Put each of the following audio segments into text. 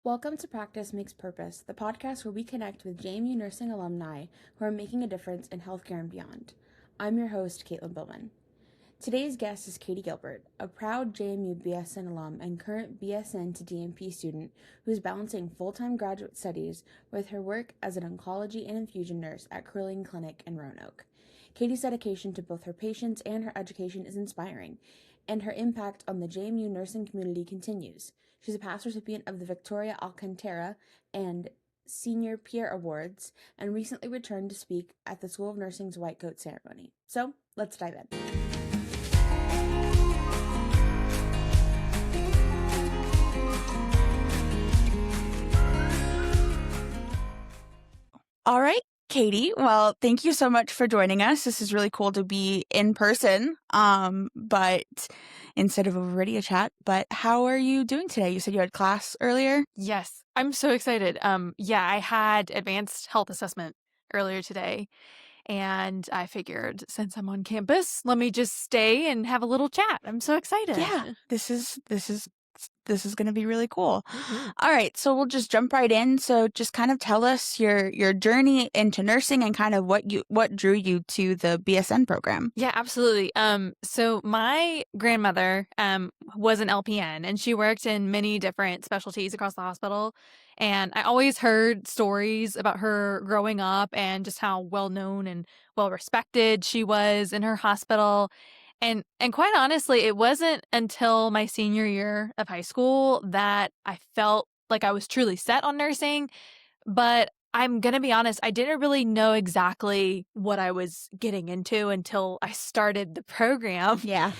Welcome to Practice Makes Purpose, the podcast where we connect with JMU nursing alumni who are making a difference in healthcare and beyond. I'm your host, Caitlin Bowman. Today's guest is Katie Gilbert, a proud JMU BSN alum and current BSN to DNP student who's balancing full-time graduate studies with her work as an oncology and infusion nurse at Curling Clinic in Roanoke. Katie's dedication to both her patients and her education is inspiring, and her impact on the JMU nursing community continues. She's a past recipient of the Victoria Alcantara and Senior Peer Awards and recently returned to speak at the School of Nursing's White Coat ceremony. So, let's dive in. All right, Katie. Well, thank you so much for joining us. This is really cool to be in person, but instead of a video chat. But how are you doing today? You said you had class earlier? Yes, I'm so excited. I had advanced health assessment earlier today, and I figured since I'm on campus, let me just stay and have a little chat. I'm so excited. Yeah, this is going to be really cool. Mhm. All right, so we'll just jump right in. So just kind of tell us your journey into nursing and kind of what drew you to the BSN program. Yeah, absolutely. So my grandmother was an LPN, and she worked in many different specialties across the hospital. And I always heard stories about her growing up and just how well known and well respected she was in her hospital. And quite honestly, it wasn't until my senior year of high school that I felt like I was truly set on nursing. But I'm gonna be honest, I didn't really know exactly what I was getting into until I started the program. Yeah.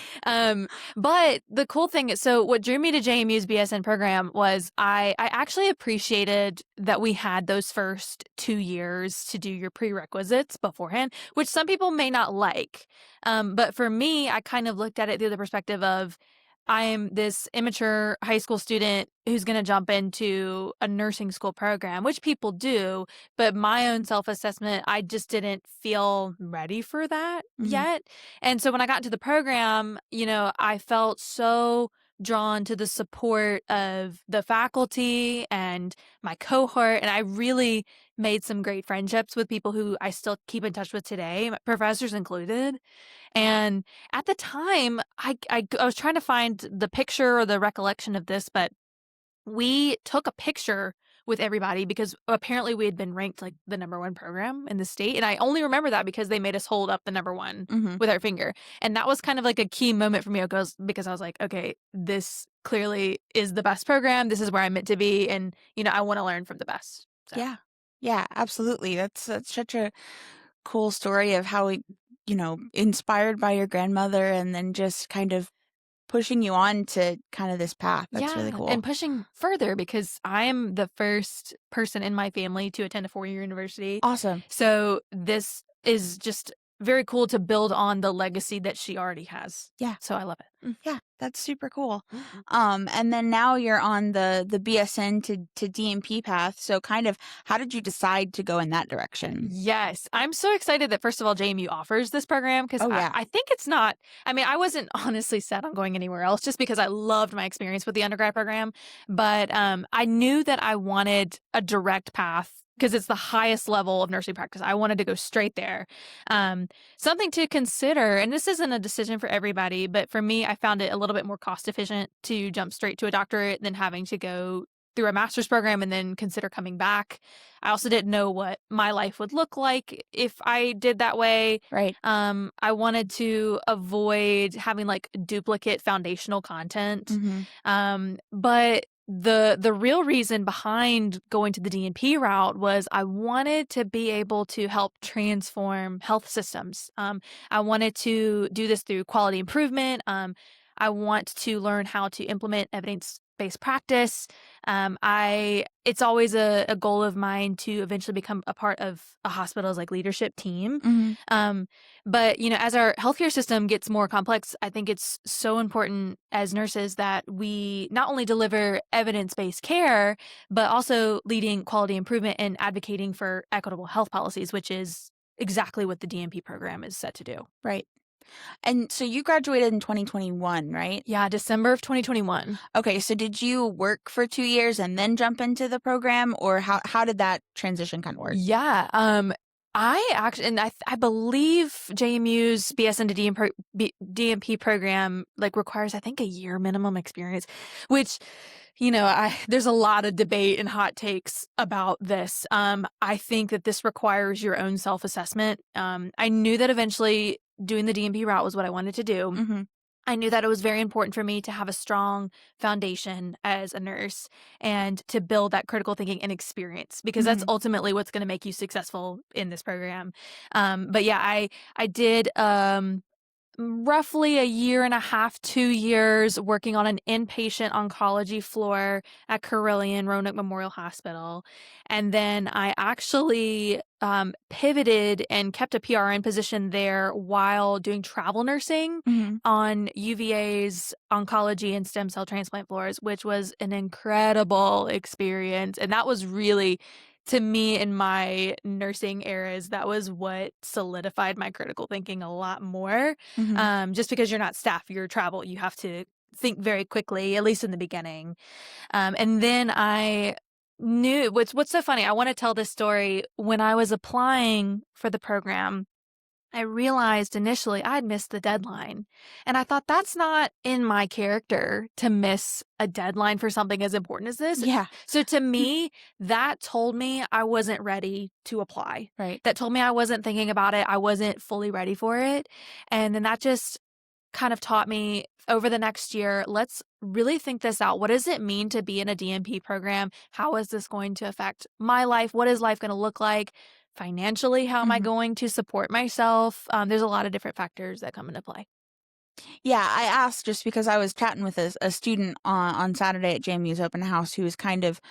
But the cool thing is, so what drew me to JMU's BSN program was I actually appreciated that we had those first 2 years to do your prerequisites beforehand, which some people may not like. But for me, I kind of looked at it through the perspective of I am this immature high school student who's going to jump into a nursing school program, which people do. But my own self-assessment, I just didn't feel ready for that yet. And so when I got into the program, I felt so drawn to the support of the faculty and my cohort. And I really made some great friendships with people who I still keep in touch with today, my professors included. And at the time, I was trying to find the picture or the recollection of this, but we took a picture with everybody because apparently we had been ranked like the number one program in the state. And I only remember that because they made us hold up the number one with our finger. And that was kind of like a key moment for me because I was like, okay, this clearly is the best program. This is where I'm meant to be. And, I want to learn from the best. So. Yeah, absolutely. That's such a cool story of how inspired by your grandmother and then just kind of pushing you on to kind of this path. That's really cool. And pushing further because I'm the first person in my family to attend a 4-year university. Awesome. So this is just very cool to build on the legacy that she already has. Yeah. So I love it. Yeah, that's super cool. And then now you're on the BSN to DNP path. So kind of how did you decide to go in that direction? Yes. I'm so excited that, first of all, JMU offers this program because I think it's not, I wasn't honestly set on going anywhere else just because I loved my experience with the undergrad program. But I knew that I wanted a direct path because it's the highest level of nursing practice. I wanted to go straight there. Something to consider, and this isn't a decision for everybody, but for me, I found it a little bit more cost efficient to jump straight to a doctorate than having to go through a master's program and then consider coming back. I also didn't know what my life would look like if I did that way. Right. I wanted to avoid having like duplicate foundational content. But the real reason behind going to the DNP route was I wanted to be able to help transform health systems. I wanted to do this through quality improvement. I want to learn how to implement evidence-based practice. It's always a goal of mine to eventually become a part of a hospital's like leadership team. But as our healthcare system gets more complex, I think it's so important as nurses that we not only deliver evidence-based care, but also leading quality improvement and advocating for equitable health policies, which is exactly what the DNP program is set to do. Right. And so you graduated in 2021, right? Yeah, December of 2021. Okay, so did you work for 2 years and then jump into the program, or how did that transition kind of work? Yeah, I actually, and I believe JMU's BSN to DMP program like requires, I think, a year minimum experience, which, there's a lot of debate and hot takes about this. I think that this requires your own self-assessment. I knew that eventually doing the DMP route was what I wanted to do. Mm-hmm. I knew that it was very important for me to have a strong foundation as a nurse and to build that critical thinking and experience, because that's Mm-hmm. ultimately what's going to make you successful in this program. But yeah, I did roughly a year and a half, 2 years working on an inpatient oncology floor at Carilion Roanoke Memorial Hospital. And then I actually pivoted and kept a PRN position there while doing travel nursing Mm-hmm. on UVA's oncology and stem cell transplant floors, which was an incredible experience. And that was really, to me, in my nursing eras, that was what solidified my critical thinking a lot more. Mm-hmm. Just because you're not staff, you're travel, you have to think very quickly, at least in the beginning. And then I knew what's so funny. I want to tell this story. When I was applying for the program, I realized initially I'd missed the deadline. And I thought that's not in my character to miss a deadline for something as important as this. Yeah. So to me, that told me I wasn't ready to apply. Right. That told me I wasn't thinking about it. I wasn't fully ready for it. And then that just kind of taught me over the next year, let's really think this out. What does it mean to be in a DMP program? How is this going to affect my life? What is life going to look like? Financially, how am I Mm-hmm. going to support myself? There's a lot of different factors that come into play. Yeah, I asked just because I was chatting with a student on Saturday at JMU's open house who was kind of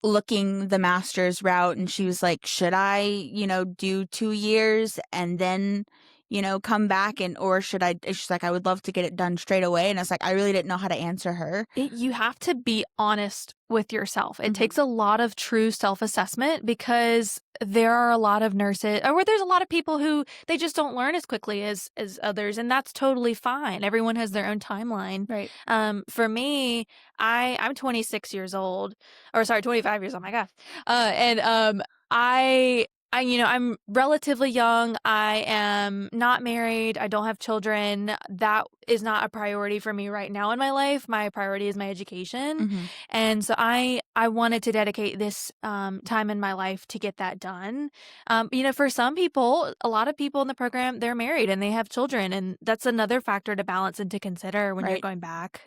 looking the master's route, and she was like, should I, do 2 years and then, come back, or should I? She's like, I would love to get it done straight away. And I was like, I really didn't know how to answer her. You have to be honest with yourself. It Mhm. takes a lot of true self-assessment, because there are a lot of nurses, or there's a lot of people who they just don't learn as quickly as others, and that's totally fine. Everyone has their own timeline. Right. For me, I'm 26 years old, or sorry, 25 years old. My God. And I'm relatively young. I am not married. I don't have children. That is not a priority for me right now in my life. My priority is my education. Mm-hmm. And so I wanted to dedicate this time in my life to get that done. For some people, a lot of people in the program, they're married and they have children. And that's another factor to balance and to consider when you're Right. going back.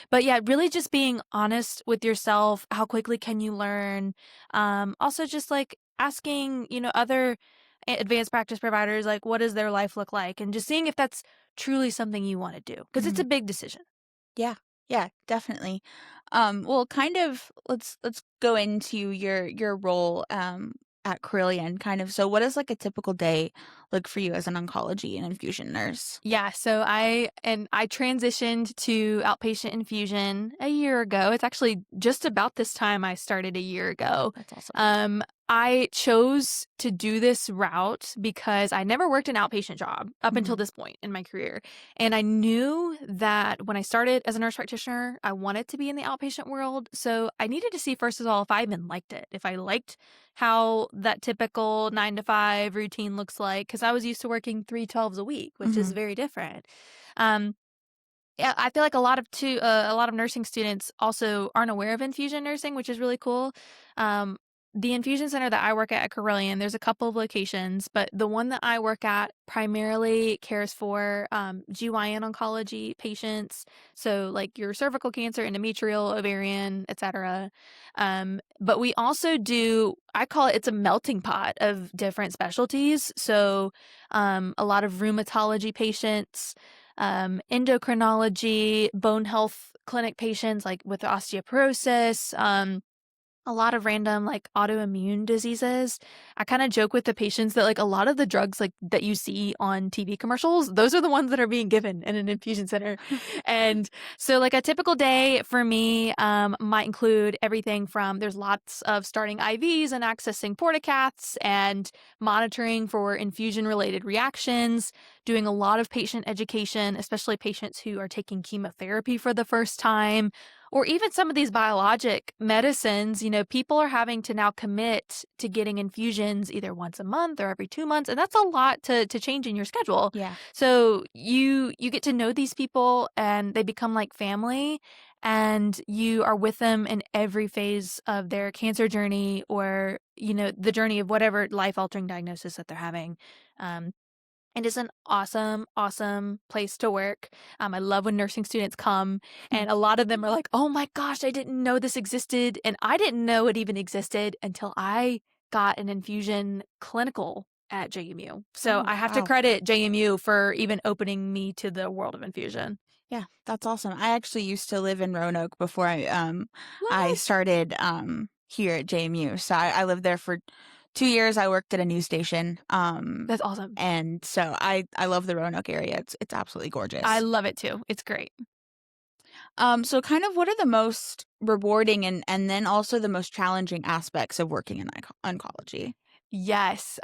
But yeah, really just being honest with yourself. How quickly can you learn? Also just like asking, other advanced practice providers, like, what does their life look like? And just seeing if that's truly something you want to do, because it's Mm-hmm. a big decision. Yeah. Yeah, definitely. Well, kind of let's go into your role at Carillion, kind of. So what does like a typical day look for you as an oncology and infusion nurse? Yeah, so I transitioned to outpatient infusion a year ago. It's actually just about this time I started a year ago. That's awesome. I chose to do this route because I never worked an outpatient job up until Mhm. this point in my career. And I knew that when I started as a nurse practitioner, I wanted to be in the outpatient world. So I needed to see, first of all, if I even liked it, if I liked how that typical 9 to 5 routine looks like, because I was used to working 3 12s a week, which is Mhm. very different. Um, yeah, I feel like a lot of nursing students also aren't aware of infusion nursing, which is really cool. Um, the infusion center that I work at Carillion, there's a couple of locations, but the one that I work at primarily cares for GYN oncology patients, so like your cervical cancer, endometrial, ovarian, etc. But we also do, I call it's a melting pot of different specialties. So a lot of rheumatology patients, endocrinology, bone health clinic patients like with osteoporosis, a lot of random like autoimmune diseases. I kind of joke with the patients that like a lot of the drugs like that you see on TV commercials, those are the ones that are being given in an infusion center. And so like a typical day for me might include everything from there's lots of starting IVs and accessing portacaths and monitoring for infusion related reactions, doing a lot of patient education, especially patients who are taking chemotherapy for the first time, or even some of these biologic medicines. People are having to now commit to getting infusions either once a month or every 2 months, and that's a lot to change in your schedule. Yeah. So you get to know these people, and they become like family, and you are with them in every phase of their cancer journey or the journey of whatever life-altering diagnosis that they're having. It is an awesome, awesome place to work. I love when nursing students come, and a lot of them are like, oh my gosh, I didn't know this existed. And I didn't know it even existed until I got an infusion clinical at JMU. So Oh, I have to wow. credit JMU for even opening me to the world of infusion. Yeah, that's awesome. I actually used to live in Roanoke before I What? started here at JMU. So I lived there for 2 years. I worked at a news station. That's awesome. And so I love the Roanoke area. It's absolutely gorgeous. I love it too. It's great. So kind of what are the most rewarding and then also the most challenging aspects of working in oncology? Yes.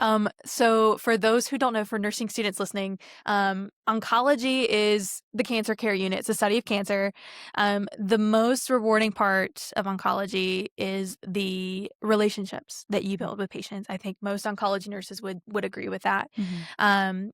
So for those who don't know, for nursing students listening, oncology is the cancer care unit. It's the study of cancer. The most rewarding part of oncology is the relationships that you build with patients. I think most oncology nurses would agree with that.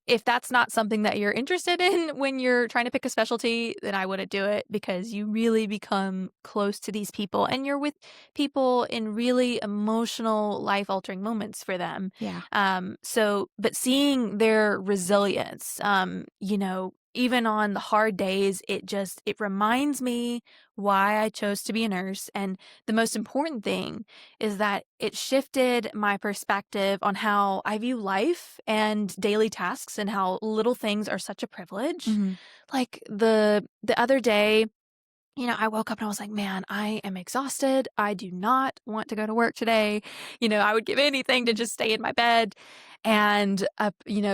If that's not something that you're interested in when you're trying to pick a specialty, then I wouldn't do it, because you really become close to these people, and you're with people in really emotional, life-altering moments for them. Yeah. But seeing their resilience, even on the hard days, it reminds me why I chose to be a nurse. And the most important thing is that it shifted my perspective on how I view life and daily tasks, and how little things are such a privilege. Like the other day, I woke up and I was like, man, I am exhausted. I do not want to go to work today. I would give anything to just stay in my bed. And,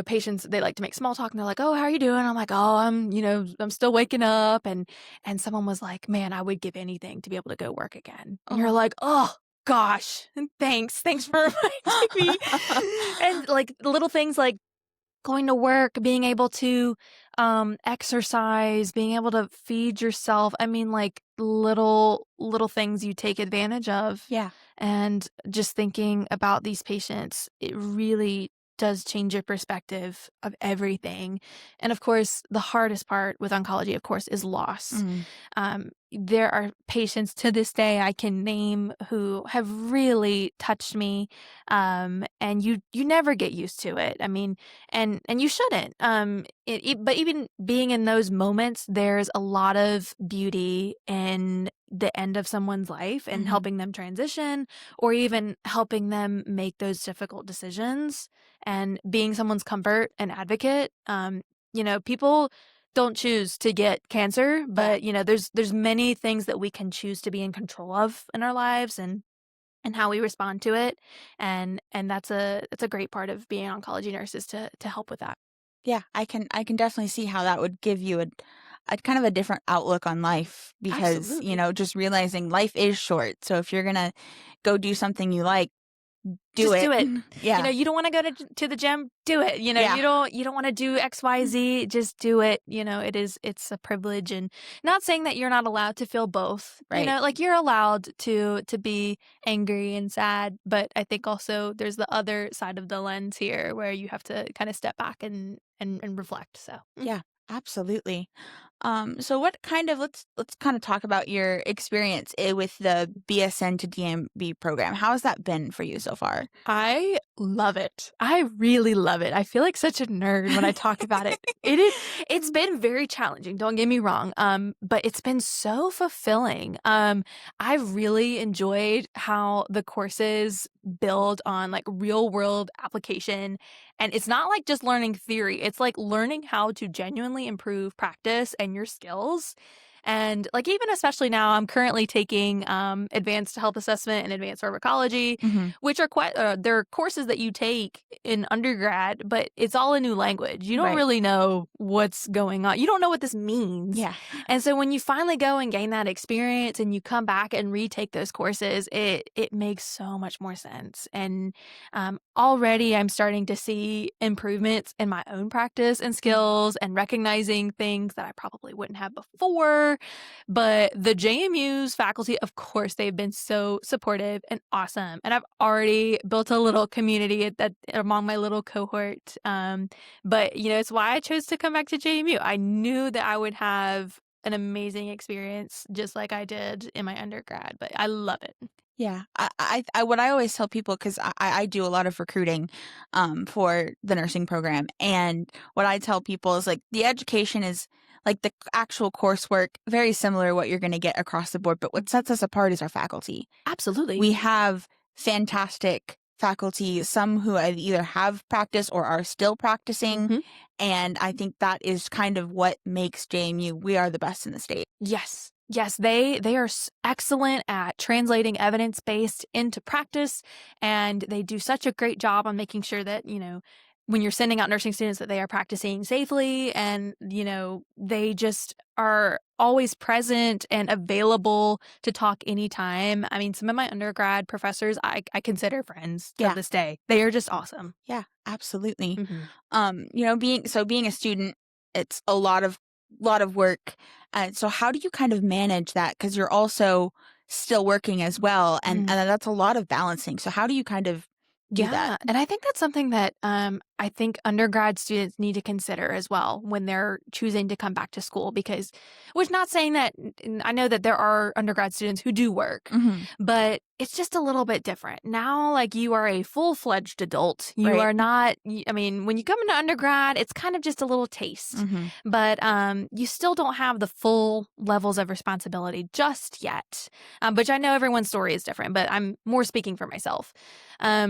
patients, they like to make small talk, and they're like, oh, how are you doing? I'm like, oh, I'm still waking up. And someone was like, man, I would give anything to be able to go work again. And you're like, oh, gosh, thanks for reminding me. And like little things like going to work, being able to exercise, being able to feed yourself. I mean, like little things you take advantage of. Yeah. And just thinking about these patients, it really does change your perspective of everything. And of course, the hardest part with oncology, of course, is loss. There are patients to this day I can name who have really touched me, and you never get used to it. I mean, and you shouldn't. But even being in those moments, there's a lot of beauty in the end of someone's life and helping them transition, or even helping them make those difficult decisions, and being someone's comfort and advocate. People don't choose to get cancer, but there's many things that we can choose to be in control of in our lives, and how we respond to it. And that's a great part of being an oncology nurse, is to help with that. Yeah, I can definitely see how that would give you a kind of a different outlook on life, because, Absolutely. just realizing life is short. So if you're going to go do something you like, do Just it. do it. Yeah. You don't want to go to the gym, do it. Yeah. You don't want to do XYZ, just do it. It's a privilege. And not saying that you're not allowed to feel both. Right. Like you're allowed to be angry and sad, but I think also there's the other side of the lens here, where you have to kind of step back and reflect. So Yeah, absolutely. So what kind of let's kind of talk about your experience with the BSN to DMB program. How has that been for you so far? I love it. I really love it. I feel like such a nerd when I talk about it. It's been very challenging, don't get me wrong. But it's been so fulfilling. I've really enjoyed how the courses build on like real world application. And it's not like just learning theory. It's like learning how to genuinely improve practice and your skills. And like even especially now, I'm currently taking advanced health assessment and advanced pharmacology, which are quite they're courses that you take in undergrad, but it's all a new language. You don't really know what's going on. You don't know what this means. Yeah. And so when you finally go and gain that experience and you come back and retake those courses, it makes so much more sense. And already I'm starting to see improvements in my own practice and skills and recognizing things that I probably wouldn't have before. But the JMU's faculty, of course, they've been so supportive and awesome. And I've already built a little community among my little cohort. But, it's why I chose to come back to JMU. I knew that I would have an amazing experience just like I did in my undergrad, but I love it. Yeah. What I always tell people, because I do a lot of recruiting for the nursing program, and what I tell people is like the education is like the actual coursework, very similar to what you're going to get across the board. But what sets us apart is our faculty. Absolutely. We have fantastic faculty, some who either have practiced or are still practicing. And I think that is kind of what makes JMU, we are the best in the state. Yes. Yes, they are excellent at translating evidence-based into practice, and they do such a great job on making sure that, when you're sending out nursing students that they are practicing safely, and, they just are always present and available to talk anytime. I mean, some of my undergrad professors I consider friends to this day. They are just awesome. Yeah, absolutely. Being a student, it's a lot of work. So how do you kind of manage that? Because you're also still working as well, and that's a lot of balancing. So how do you kind of do that? And I think that's something that I think undergrad students need to consider as well when they're choosing to come back to school, because, which not saying that, I know that there are undergrad students who do work, but it's just a little bit different. Now, like, you are a full-fledged adult. You are not, I mean, when you come into undergrad, it's kind of just a little taste, but you still don't have the full levels of responsibility just yet, which I know everyone's story is different, but I'm more speaking for myself.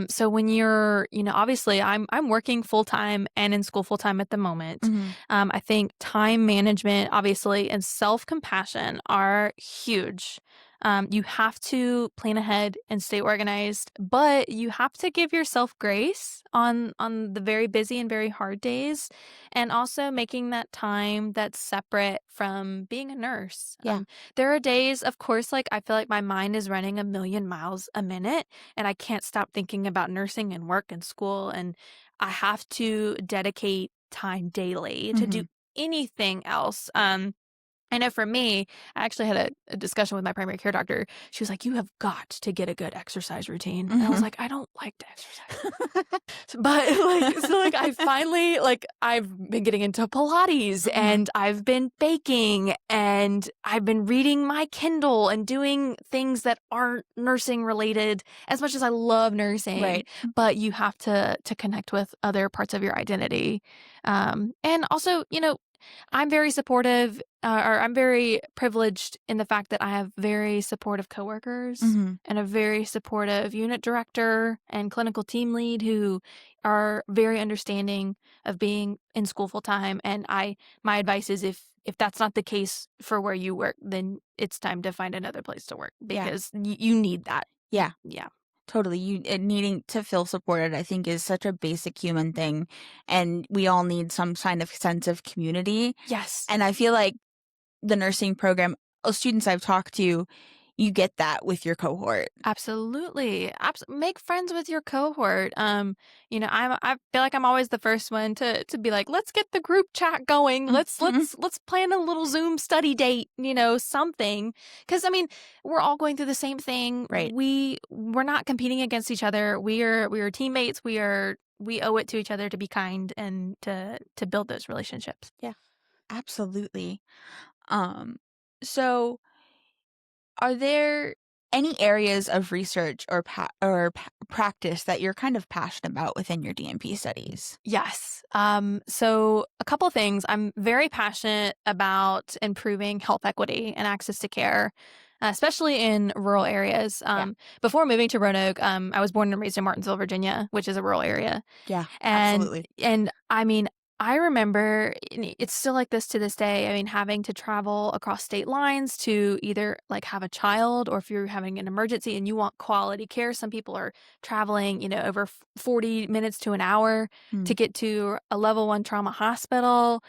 So when you're, obviously I'm working full-time and in school full-time at the moment. I think time management, obviously, and self-compassion are huge. You have to plan ahead and stay organized, but you have to give yourself grace on the very busy and very hard days, and also making that time that's separate from being a nurse. There are days, of course, like I feel like my mind is running a million miles a minute, and I can't stop thinking about nursing and work and school, and I have to dedicate time daily to do anything else. I know for me, I actually had a discussion with my primary care doctor. She was like, "You have got to get a good exercise routine." And I was like, "I don't like to exercise." But I finally, I've been getting into Pilates, and I've been baking, and I've been reading my Kindle and doing things that aren't nursing related, as much as I love nursing. Right. But you have to connect with other parts of your identity. And also, I'm very supportive, or I'm very privileged in the fact that I have very supportive coworkers and a very supportive unit director and clinical team lead who are very understanding of being in school full time. And my advice is, if that's not the case for where you work, then it's time to find another place to work, because you need that. Yeah. Yeah. Totally. Needing to feel supported, I think, is such a basic human thing. And we all need some kind of sense of community. Yes. And I feel like the nursing program, students I've talked to, you get that with your cohort. Absolutely. Make friends with your cohort. I feel like I'm always the first one to be like, let's get the group chat going. Let's plan a little Zoom study date, something. Because we're all going through the same thing. Right. We're not competing against each other. We are teammates. We owe it to each other to be kind and to build those relationships. Yeah. Absolutely. So are there any areas of research or practice that you're kind of passionate about within your DNP studies? Yes. So a couple of things. I'm very passionate about improving health equity and access to care, especially in rural areas. Before moving to Roanoke, I was born and raised in Martinsville, Virginia, which is a rural area. Yeah, And, absolutely. And I remember, and it's still like this to this day. I mean, having to travel across state lines to either like have a child, or if you're having an emergency and you want quality care. Some people are traveling, over 40 minutes to an hour to Mm. get to a level 1 trauma hospital.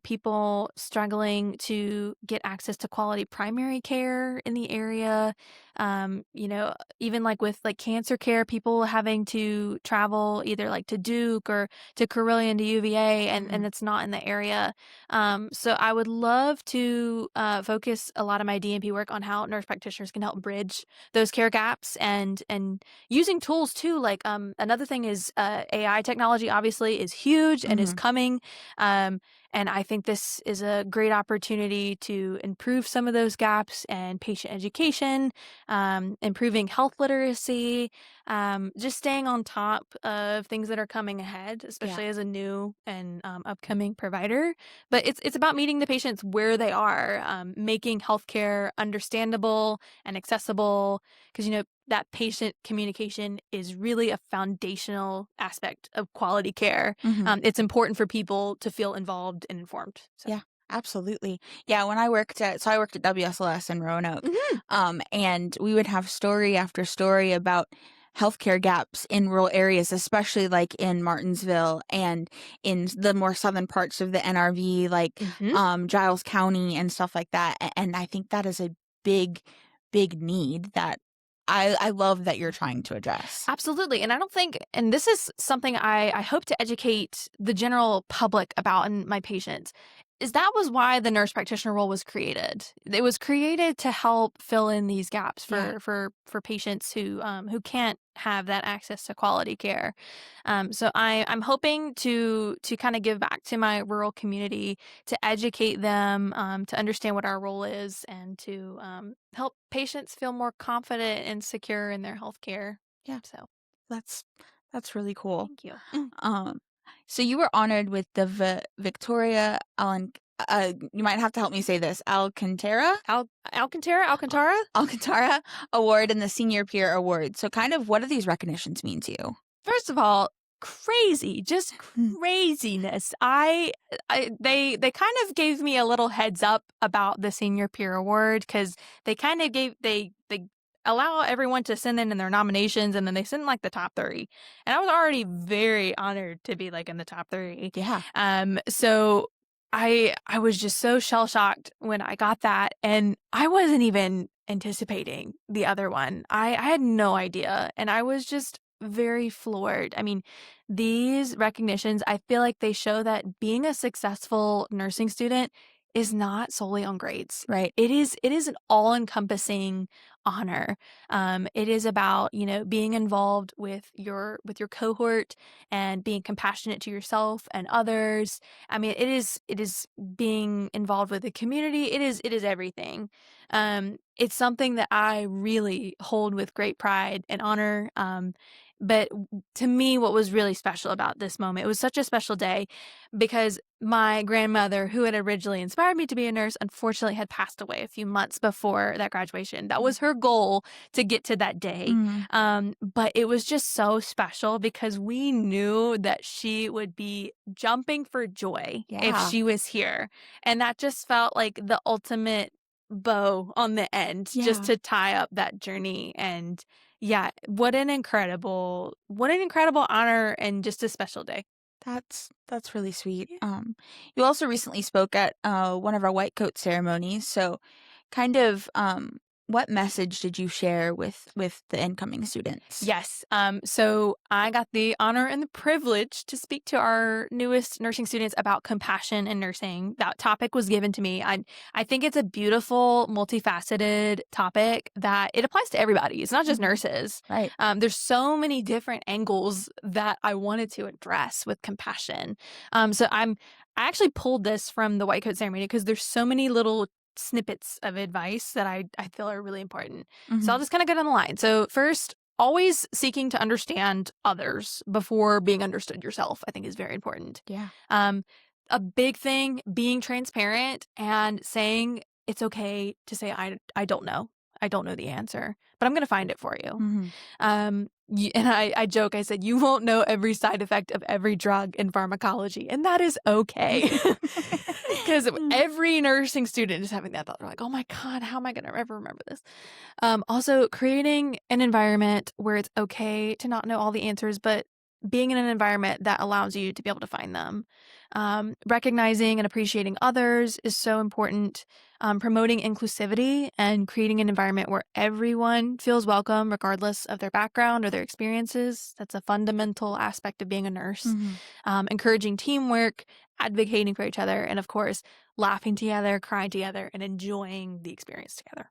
People struggling to get access to quality primary care in the area. Even like with like cancer care, people having to travel either like to Duke or to Carilion to UVA, and it's not in the area. So I would love to focus a lot of my DNP work on how nurse practitioners can help bridge those care gaps, and using tools too. Like another thing is AI technology obviously is huge and is coming. And I think this is a great opportunity to improve some of those gaps and patient education, improving health literacy, just staying on top of things that are coming ahead, especially as a new and upcoming provider. But it's about meeting the patients where they are, making healthcare understandable and accessible, because that patient communication is really a foundational aspect of quality care. It's important for people to feel involved and informed. So. Yeah, absolutely. Yeah, when I worked at WSLS in Roanoke, and we would have story after story about healthcare gaps in rural areas, especially like in Martinsville and in the more southern parts of the NRV, like Giles County and stuff like that. And I think that is a big, big need that I love that you're trying to address. Absolutely. And I don't think, and this is something I hope to educate the general public about and my patients, is that was why the nurse practitioner role was created. It was created to help fill in these gaps for patients who can't have that access to quality care. So I'm hoping to kind of give back to my rural community, to educate them, to understand what our role is, and to help patients feel more confident and secure in their health care. Yeah. So That's really cool. thank you. So you were honored with the Victoria Allen. You might have to help me say this. Alcantara Award and the Senior Peer Award. So, kind of, what do these recognitions mean to you? First of all, crazy, just craziness. They kind of gave me a little heads up about the Senior Peer Award, because they kind of they allow everyone to send in their nominations, and then they send like the top 30. And I was already very honored to be like in the top 30. Yeah. So I was just so shell shocked when I got that, and I wasn't even anticipating the other one. I had no idea, and I was just very floored. I mean, these recognitions, I feel like they show that being a successful nursing student is not solely on grades. Right. It is an all-encompassing honor. It is about, being involved with your cohort and being compassionate to yourself and others. I mean, it is being involved with the community. It is everything. It's something that I really hold with great pride and honor. But to me, what was really special about this moment, it was such a special day, because my grandmother, who had originally inspired me to be a nurse, unfortunately had passed away a few months before that graduation. That was her goal, to get to that day. But it was just so special, because we knew that she would be jumping for joy if she was here. And that just felt like the ultimate bow on the end, just to tie up that journey. And yeah, what an incredible honor, and just a special day. That's really sweet. You also recently spoke at one of our white coat ceremonies. So, kind of, what message did you share with the incoming students? Yes. So I got the honor and the privilege to speak to our newest nursing students about compassion in nursing. That topic was given to me. I think it's a beautiful, multifaceted topic that it applies to everybody. It's not just nurses. Right. There's so many different angles that I wanted to address with compassion. So I actually pulled this from the white coat ceremony, because there's so many little snippets of advice that I feel are really important. So I'll just kind of go down the line. So first, always seeking to understand others before being understood yourself, I think, is very important. Yeah. A big thing, being transparent and saying it's okay to say I don't know. I don't know the answer, but I'm going to find it for you. Mm-hmm. And I joke, I said, you won't know every side effect of every drug in pharmacology, and that is okay. Because every nursing student is having that thought. They're like, oh my God, how am I going to ever remember this? Also, creating an environment where it's okay to not know all the answers, but being in an environment that allows you to be able to find them. Recognizing and appreciating others is so important. Promoting inclusivity and creating an environment where everyone feels welcome, regardless of their background or their experiences. That's a fundamental aspect of being a nurse. Mm-hmm. Encouraging teamwork, advocating for each other, and of course, laughing together, crying together, and enjoying the experience together.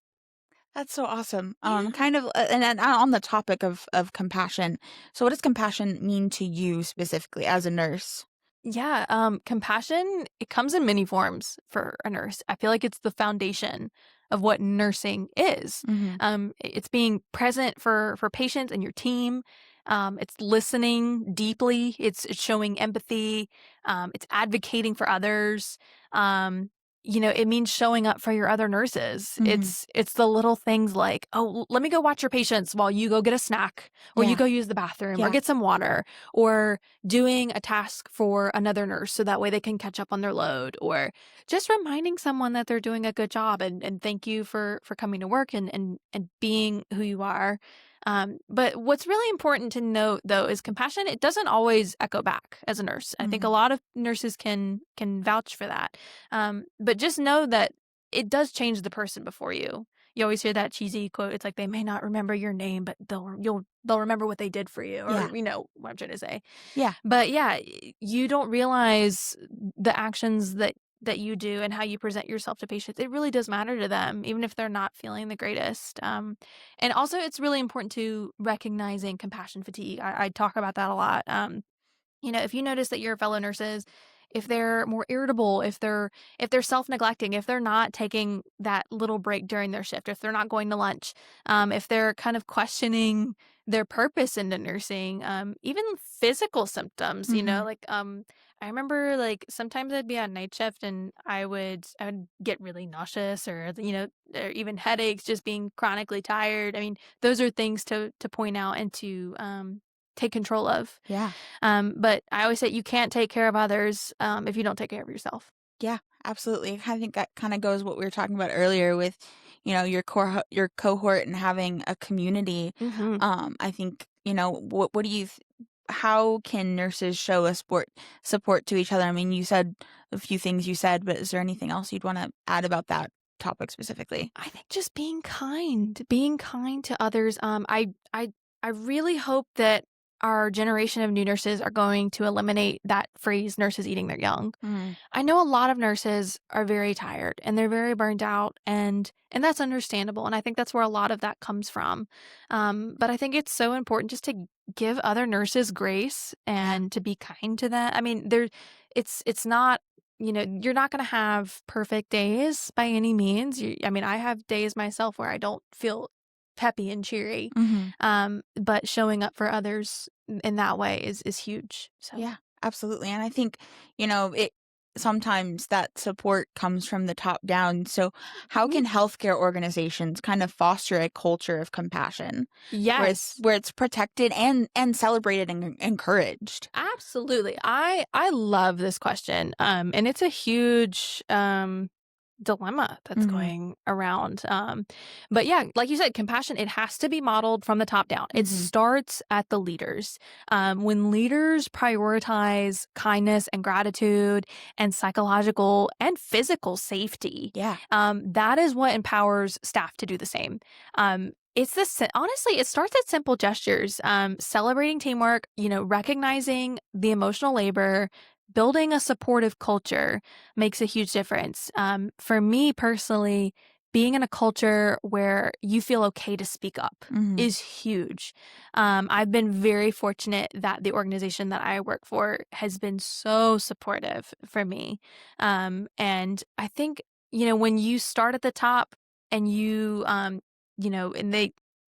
That's so awesome. Yeah. Kind of, and then on the topic of compassion. So, what does compassion mean to you specifically as a nurse? Yeah, compassion, it comes in many forms for a nurse. I feel like it's the foundation of what nursing is. Mm-hmm. It's being present for patients and your team. It's listening deeply. It's showing empathy. It's advocating for others. It means showing up for your other nurses. Mm-hmm. It's the little things like, oh, let me go watch your patients while you go get a snack, or you Yeah. go use the bathroom, or Yeah. get some water, or doing a task for another nurse so that way they can catch up on their load, or just reminding someone that they're doing a good job and thank you for coming to work and being who you are. But what's really important to note, though, is compassion. It doesn't always echo back as a nurse. I think a Mm-hmm. lot of nurses can vouch for that. But just know that it does change the person before you. You always hear that cheesy quote. It's like they may not remember your name, but they'll remember what they did for you, Yeah. or you know what I'm trying to say. Yeah. But yeah, you don't realize the actions that you do and how you present yourself to patients. It really does matter to them, even if they're not feeling the greatest. And also, it's really important to recognizing compassion fatigue. I talk about that a lot. If you notice that your fellow nurses, if they're more irritable, if they're self-neglecting, if they're not taking that little break during their shift, if they're not going to lunch, if they're kind of questioning their purpose into nursing, even physical symptoms, Mm-hmm. I remember like sometimes I'd be on night shift and I would get really nauseous, or or even headaches, just being chronically tired. I mean, those are things to point out and to take control of. Yeah. But I always say you can't take care of others if you don't take care of yourself. Yeah, absolutely. I think that kind of goes what we were talking about earlier with, your cohort and having a community. Mm-hmm. I think, what do you how can nurses show a support to each other? I mean, you said a few things you said, but is there anything else you'd want to add about that topic specifically? I think just being kind to others. I really hope that our generation of new nurses are going to eliminate that phrase, nurses eating their young. Mm-hmm. I know a lot of nurses are very tired and they're very burned out, and that's understandable. And I think that's where a lot of that comes from. But I think it's so important just to give other nurses grace and to be kind to them. I mean, it's not, you're not going to have perfect days by any means. I mean, I have days myself where I don't feel peppy and cheery. Mm-hmm. But showing up for others in that way is huge. So Yeah, absolutely. And I think, it sometimes that support comes from the top down. So how Mhm. can healthcare organizations kind of foster a culture of compassion where it's Yes. where it's protected and celebrated and encouraged? Absolutely. I love this question. And it's a huge dilemma that's Mm-hmm. going around. But yeah, like you said, compassion, it has to be modeled from the top down. It Mm-hmm. starts at the leaders. When leaders prioritize kindness and gratitude and psychological and physical safety, Yeah. that is what empowers staff to do the same. Honestly, it starts at simple gestures, celebrating teamwork, recognizing the emotional labor, building a supportive culture makes a huge difference. For me personally, being in a culture where you feel okay to speak up Mm-hmm. is huge. I've been very fortunate that the organization that I work for has been so supportive for me. And I think, when you start at the top and let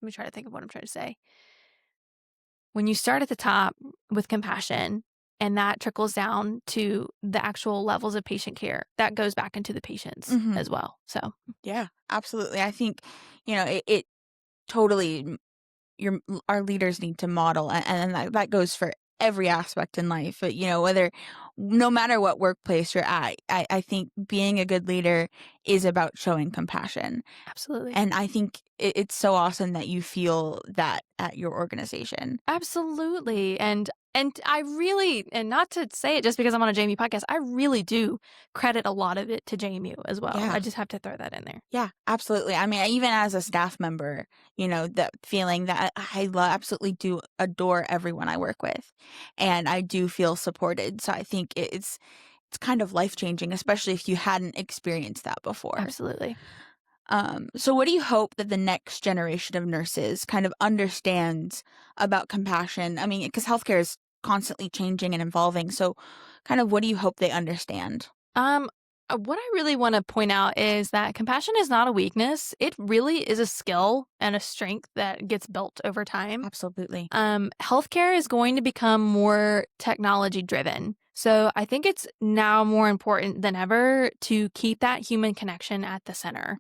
me try to think of what I'm trying to say. When you start at the top with compassion, and that trickles down to the actual levels of patient care. That goes back into the patients as well. So yeah, absolutely. I think, it totally our leaders need to model, and that goes for every aspect in life. But, no matter what workplace you're at, I think being a good leader is about showing compassion. absolutely. And I think it's so awesome that you feel that at your organization. Absolutely. And I really, and not to say it just because I'm on a JMU podcast, I really do credit a lot of it to JMU as well. Yeah. I just have to throw that in there. Yeah, absolutely. I mean, even as a staff member, that feeling that absolutely do adore everyone I work with, and I do feel supported. So I think it's kind of life-changing, especially if you hadn't experienced that before. Absolutely. So what do you hope that the next generation of nurses kind of understands about compassion? I mean, because healthcare is constantly changing and evolving. So kind of what do you hope they understand? What I really want to point out is that compassion is not a weakness. It really is a skill and a strength that gets built over time. Absolutely. Healthcare is going to become more technology driven. So I think it's now more important than ever to keep that human connection at the center.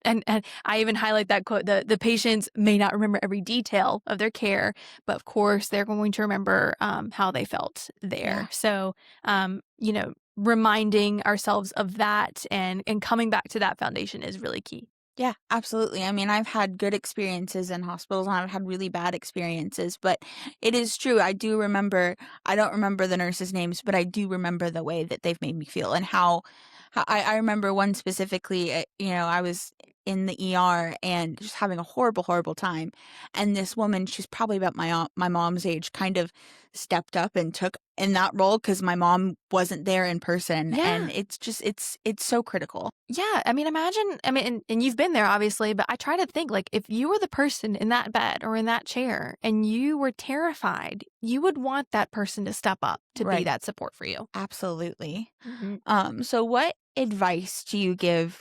And I even highlight that quote, the patients may not remember every detail of their care, but of course they're going to remember how they felt there. Yeah. So, reminding ourselves of that and coming back to that foundation is really key. Yeah, absolutely. I mean, I've had good experiences in hospitals and I've had really bad experiences, but it is true. I don't remember the nurses' names, but I do remember the way that they've made me feel and how I remember one specifically, I was in the ER and just having a horrible, horrible time. And this woman, she's probably about my mom's age, kind of stepped up and took in that role because my mom wasn't there in person. Yeah. And it's so critical. Yeah, imagine, and you've been there obviously, but I try to think like if you were the person in that bed or in that chair and you were terrified, you would want that person to step up to be Right. that support for you. Absolutely. So what advice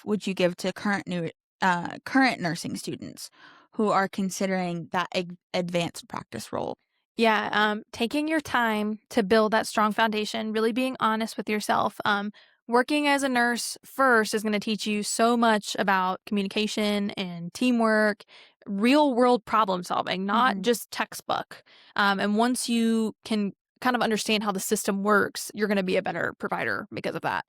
would you give to current nursing students who are considering that advanced practice role? Yeah, taking your time to build that strong foundation, really being honest with yourself. Working as a nurse first is going to teach you so much about communication and teamwork, real world problem solving, not just textbook. And once you can kind of understand how the system works, you're going to be a better provider because of that.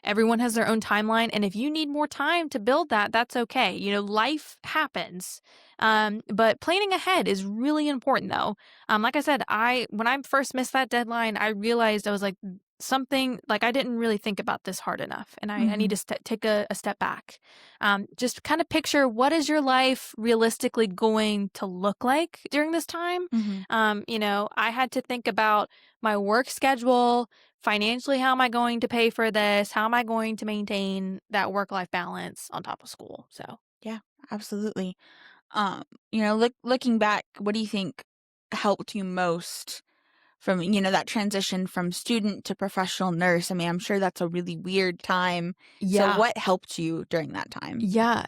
Everyone has their own timeline. And if you need more time to build that, that's okay. Life happens. But planning ahead is really important though. Like I said, when I first missed that deadline, I realized I was like, something like I didn't really think about this hard enough, and I need to take a step back. Just kind of picture what is your life realistically going to look like during this time. I had to think about my work schedule, financially, how am I going to pay for this? How am I going to maintain that work-life balance on top of school? So Yeah, absolutely. Looking back, what do you think helped you most from, that transition from student to professional nurse? I mean, I'm sure that's a really weird time. yeah. So what helped you during that time? Yeah.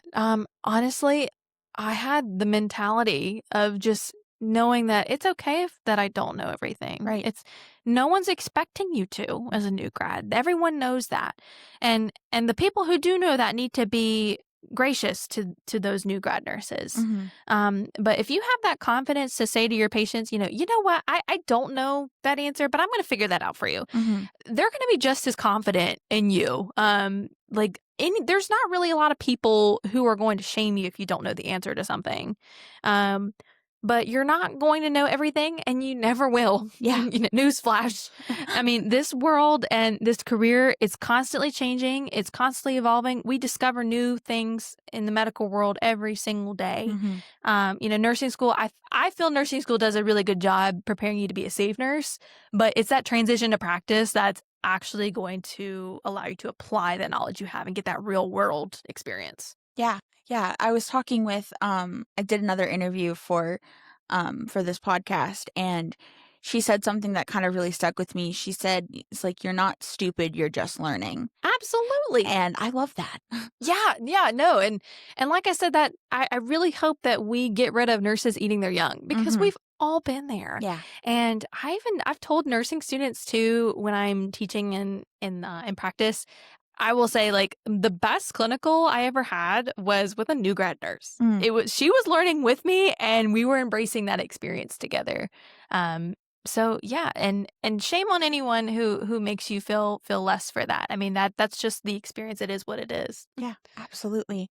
Honestly, I had the mentality of just knowing that it's okay that I don't know everything. Right. It's no one's expecting you to as a new grad. Everyone knows that. And the people who do know that need to be gracious to those new grad nurses. But if you have that confidence to say to your patients, you know what, I don't know that answer, but I'm going to figure that out for you. They're going to be just as confident in you. There's not really a lot of people who are going to shame you if you don't know the answer to something. But you're not going to know everything, and you never will. Yeah. Newsflash. I mean, this world and this career is constantly changing. It's constantly evolving. We discover new things in the medical world every single day. Nursing school, I feel nursing school does a really good job preparing you to be a safe nurse, but it's that transition to practice that's actually going to allow you to apply the knowledge you have and get that real world experience. Yeah. Yeah. I was talking with, I did another interview for this podcast, and she said something that kind of really stuck with me. She said, it's like, you're not stupid, you're just learning. Absolutely. And I love that. Yeah, no. And like I said, that I really hope that we get rid of nurses eating their young, because we've all been there. Yeah. And I've told nursing students too, when I'm teaching in practice, I will say, like, the best clinical I ever had was with a new grad nurse. She was learning with me, and we were embracing that experience together. So yeah, and shame on anyone who makes you feel less for that. I mean, that's just the experience. It is what it is. Yeah, absolutely.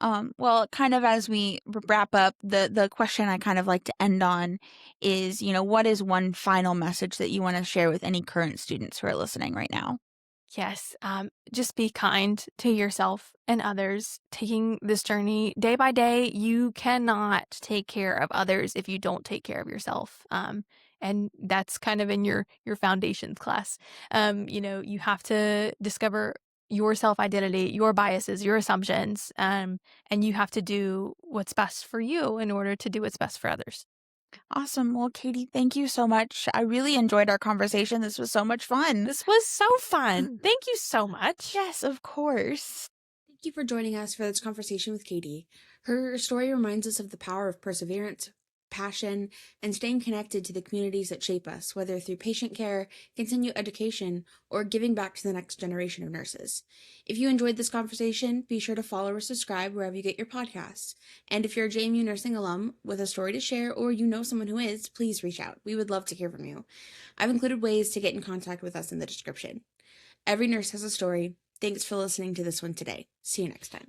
Well, kind of as we wrap up, the question I kind of like to end on is, what is one final message that you want to share with any current students who are listening right now? Yes, just be kind to yourself and others. Taking this journey day by day, you cannot take care of others if you don't take care of yourself. And that's kind of in your foundations class. You have to discover your self identity, your biases, your assumptions, and you have to do what's best for you in order to do what's best for others. Awesome. Well, Katie, thank you so much. I really enjoyed our conversation. This was so much fun. This was so fun. Thank you so much. Yes, of course. Thank you for joining us for this conversation with Katie. Her story reminds us of the power of perseverance, passion, and staying connected to the communities that shape us, whether through patient care, continued education, or giving back to the next generation of nurses. If you enjoyed this conversation, be sure to follow or subscribe wherever you get your podcasts. And if you're a JMU nursing alum with a story to share, or you know someone who is, please reach out. We would love to hear from you. I've included ways to get in contact with us in the description. Every nurse has a story. Thanks for listening to this one today. See you next time.